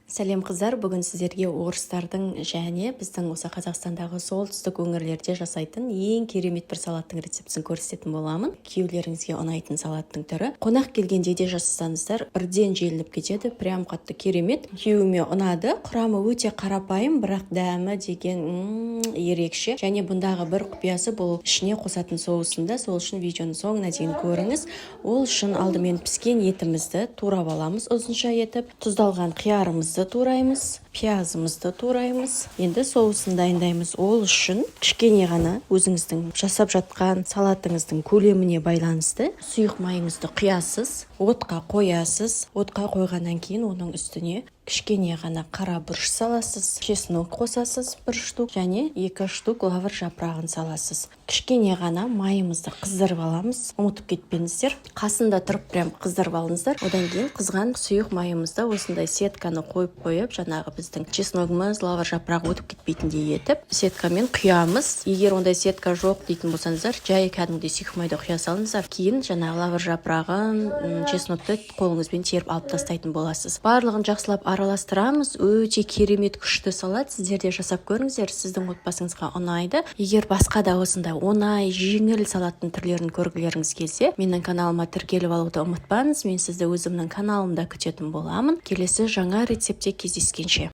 Сәлем қыздар, бүгін сіздерге орыстардың және біздің осы Қазақстандағы солтүстік өңірлерде жасайтын ең керемет бір салаттың рецептісін көрсететін боламын. Күйеулеріңізге ұнайтын салаттың түрі. Қонақ келгенде де жасасаңыздар, бірден желініп кетеді, прям қатты керемет. Күйеуіме ұнады. Құрамы өте қарапайым, бірақ дәмі деген ерекше. Және бұндағы бір құпиясы бұл ішіне қосатын соусында. Сол үшін видеоны соңына дейін көріңіз. Ол үшін алдымен піскен етімізді турап аламыз, ұзынша етіп, тұздалған қиярымызды тураймыз, пиязымызды тураймыз. Енді соусын дайындаймыз. Ол үшін кішкене ғана өзіңіздің жасап жатқан салатыңыздың көлеміне байланысты сұйық майыңызды құясыз, отқа қоясыз. Отқа қойғаннан кейін оның үстіне кішкене ғана қара бұрыш саласыз, чеснок қосасыз 1 штук және 2 штук лавр жапырағын саласыз. Кішкене ғана майымызды қыздырып аламыз. Ұмытып кетпеңіздер. Қасында тұрып прям қыздырып алыңыздар. Одан кейін қызған сұйық майымызды осындай сетканы қойып, жаңағы біздің чесногымыз, лавр жапырағы өтіп кетпейтіндей етіп, сеткамен құямыз. Егер ондай сетка жоқ дейтін болсаңыздар, жай кәдімгідей сұйық майды құя салыңыздар. Кейін жаңағы лавр жапырағын, чеснокты қолыңызбен теріп алып тастайтын боласыз. Барлығын жақсылап араластырамыз. Өте керемет күшті салат. Сіздер де жасап көріңіздер, сіздің отбасыңызға ұнайды. Егер басқа да осындай оңай, жеңіл салаттың түрлерін көргілеріңіз келсе, менің каналыма тіркеліп алуды ұмытпаңыз. Мен сізді өзімнің каналымда күтетін боламын. Келесі жаңа рецепте кездескенше.